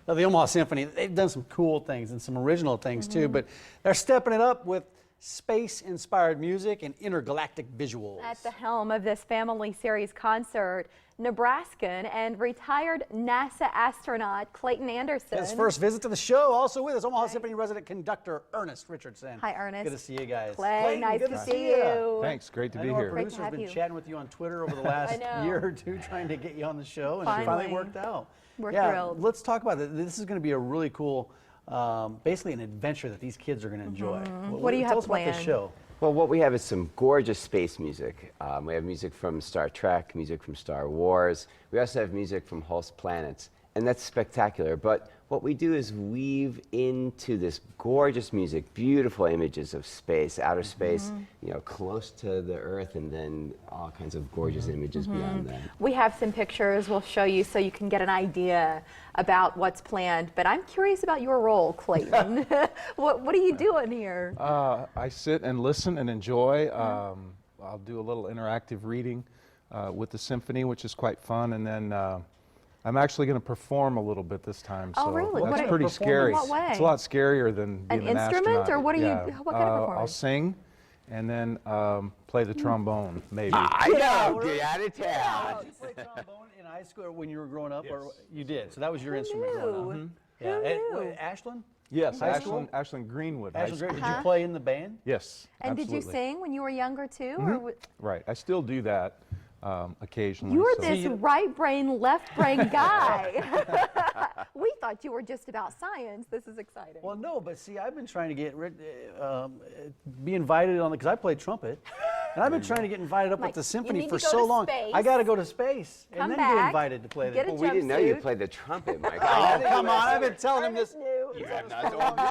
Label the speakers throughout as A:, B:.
A: Now, the Omaha Symphony, they've done some cool things and some original things too, but they're stepping it up with space-inspired music and intergalactic visuals.
B: At the helm of this family series concert, Nebraskan and retired NASA astronaut Clayton Anderson.
A: His first visit to the show. Also with us, Omaha Symphony resident conductor Ernest Richardson.
B: Hi, Ernest.
A: Good to see you guys.
B: Clay, nice to see you.
C: Thanks, great to be
A: Our
C: here.
A: producer's been chatting with you on Twitter over the last year or two, trying to get you on the show, and it finally worked out.
B: We're thrilled.
A: Let's talk about it. This is going to be a really cool, basically an adventure that these kids are going to enjoy.
B: What do you have
A: Tell us
B: planned?
A: about this show.
D: Well, what we have is some gorgeous space music. We have music from Star Trek, music from Star Wars. We also have music from host planets, and that's spectacular. But what we do is weave into this gorgeous music, beautiful images of space, outer space, you know, close to the Earth, and then all kinds of gorgeous images beyond that.
B: We have some pictures we'll show you so you can get an idea about what's planned. But I'm curious about your role, Clayton. What are you doing here?
C: I sit and listen and enjoy. I'll do a little interactive reading with the symphony, which is quite fun, and then I'm actually going to perform a little bit this time.
B: Oh,
C: so
B: really?
C: That's pretty scary.
B: In what way?
C: It's a lot scarier than being
B: an
C: an
B: instrument,
C: astronaut.
B: or what are you? What kind of performance?
C: I'll sing, and then play the trombone, maybe.
D: I know, get out of town.
A: You played trombone in high school or when you were growing up, or you did? So that was your instrument growing up. Yeah. Ashland?
C: Yes,
A: High school?
C: Ashland Greenwood.
A: Ashland, did you play in the band?
C: Yes,
B: And
C: absolutely.
B: did you sing when you were younger too? Or
C: Right, I still do that occasionally.
B: you're
C: so.
B: this right brain, left brain guy. We thought you were just about science. This is exciting.
A: Well, no, but see, I've been trying to get be invited on because I played trumpet, and I've been trying to get invited up
B: Mike,
A: with the
B: you
A: symphony
B: need
A: for
B: to go
A: so
B: to
A: long.
B: space.
A: I got to go to space
B: Come
A: and then
B: back,
A: get invited to play
B: get
A: the.
B: a
D: Well, we didn't know you
B: jumpsuit.
D: played the trumpet, Michael.
A: Oh, come on! I've been telling him this.
D: You have not told me.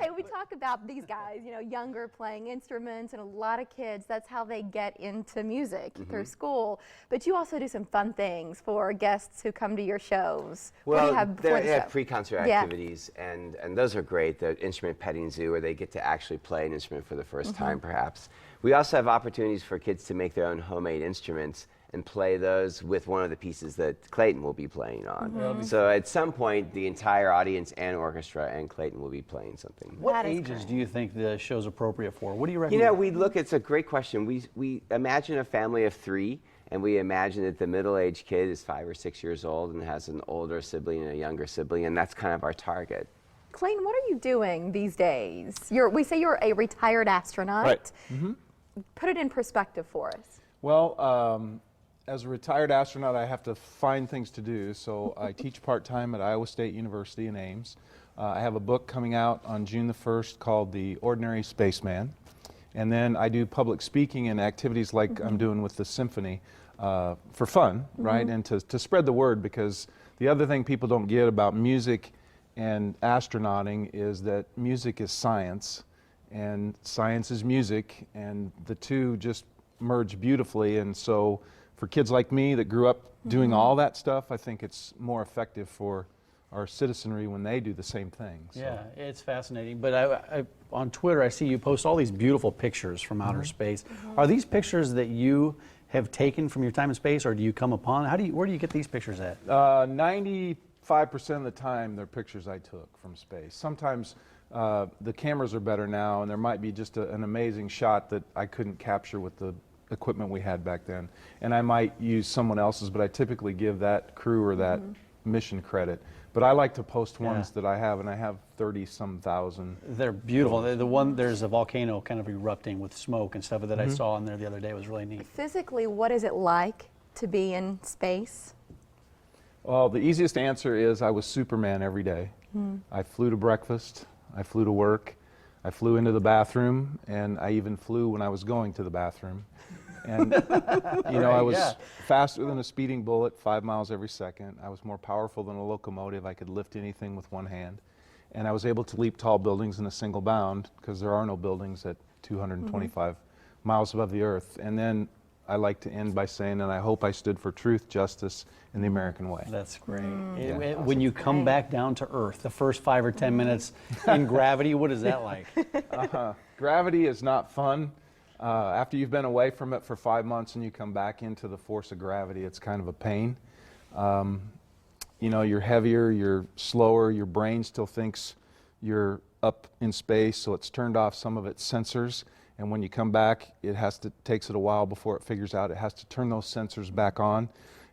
B: Hey, we talk about these guys, you know, younger playing instruments, and a lot of kids, that's how they get into music through school. But you also do some fun things for guests who come to your shows. What do
D: Well,
B: you have before
D: they
B: the
D: have
B: show?
D: pre-concert activities, and those are great. The instrument petting zoo, where they get to actually play an instrument for the first time, perhaps. We also have opportunities for kids to make their own homemade instruments and play those with one of the pieces that Clayton will be playing on. So at some point, the entire audience and orchestra and Clayton will be playing something.
A: What
B: That is
A: ages
B: great.
A: do you think the show's appropriate for? What do you
D: You
A: recommend?
D: know, it's a great question. We imagine a family of 3, and we imagine that the middle-aged kid is 5 or 6 years old and has an older sibling and a younger sibling, and that's kind of our target.
B: Clayton, what are you doing these days? We say you're a retired astronaut.
C: Right.
B: Put it in perspective for us.
C: Well, as a retired astronaut, I have to find things to do, so I teach part-time at Iowa State University in Ames. I have a book coming out on June the 1st called The Ordinary Spaceman, and then I do public speaking and activities like I'm doing with the symphony for fun, right, and to spread the word, because the other thing people don't get about music and astronauting is that music is science, and science is music, and the two just merge beautifully. And so for kids like me that grew up doing all that stuff, I think it's more effective for our citizenry when they do the same thing. So.
A: Yeah, it's fascinating. But I on Twitter, I see you post all these beautiful pictures from outer space. Are these pictures that you have taken from your time in space, or do you come upon? Where do you get these pictures at?
C: 95% of the time, they're pictures I took from space. Sometimes the cameras are better now, and there might be just an amazing shot that I couldn't capture with the equipment we had back then. And I might use someone else's, but I typically give that crew or that mission credit. But I like to post ones that I have, and I have 30-some thousand.
A: They're beautiful. There's a volcano kind of erupting with smoke and stuff that I saw on there the other day. It was really neat.
B: Physically, what is it like to be in space?
C: Well, the easiest answer is I was Superman every day. I flew to breakfast, I flew to work, I flew into the bathroom, and I even flew when I was going to the bathroom. And, you know, I was faster than a speeding bullet, 5 miles every second. I was more powerful than a locomotive. I could lift anything with one hand. And I was able to leap tall buildings in a single bound, because there are no buildings at 225 miles above the earth. And then I like to end by saying, and I hope I stood for truth, justice, and the American way.
A: That's great.
C: Yeah.
A: When you come back down to Earth, the first 5 or 10 minutes in gravity, what is that like?
C: Gravity is not fun. After you've been away from it for 5 months and you come back into the force of gravity, it's kind of a pain. you know, you're heavier, you're slower, your brain still thinks you're up in space, so it's turned off some of its sensors. And when you come back, takes it a while before it figures out it has to turn those sensors back on.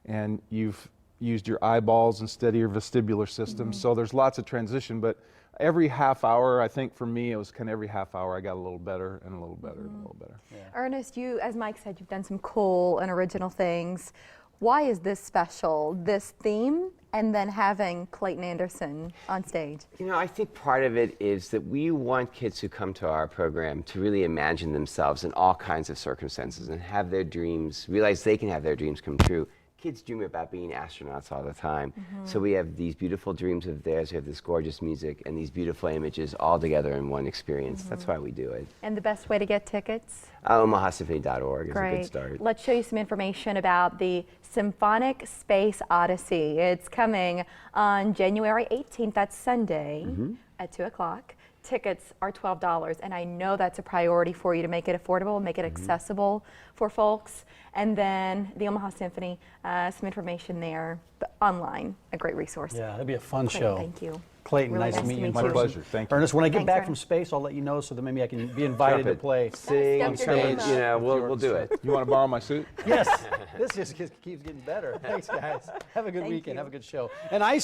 C: And you've used your eyeballs instead of your vestibular system. So there's lots of transition, but every half hour, I think for me, it was kind of every half hour I got a little better and a little better and a little better.
A: Yeah.
B: Ernest, you, as Mike said, you've done some cool and original things. Why is this special, this theme, and then having Clayton Anderson on stage?
D: You know, I think part of it is that we want kids who come to our program to really imagine themselves in all kinds of circumstances and have their dreams, realize they can have their dreams come true. Kids dream about being astronauts all the time. So we have these beautiful dreams of theirs, we have this gorgeous music and these beautiful images all together in one experience. That's why we do it.
B: And the best way to get tickets?
D: OmahaSymphony.org is a good start.
B: Let's show you some information about the Symphonic Space Odyssey. It's coming on January 18th, that's Sunday, at 2 o'clock. Tickets are $12, and I know that's a priority for you to make it affordable, make it accessible for folks. And then the Omaha Symphony, some information there, but online, a great resource.
A: Yeah, it'll be a fun
B: Clayton,
A: show.
B: thank you.
A: Clayton,
B: Really
A: nice to meet you in
C: My
A: person.
C: pleasure. Thank you.
A: Ernest, when I get
B: Thanks,
A: back
B: Ernest.
A: from space, I'll let you know so that maybe I can be invited to play.
D: Sing,
B: Step your game
D: paint,
B: up.
D: you know, we'll do it.
C: You want to borrow my suit?
A: Yes, this just keeps getting better. Thanks, guys. Have a good
B: Thank
A: weekend.
B: you.
A: Have a good show. And I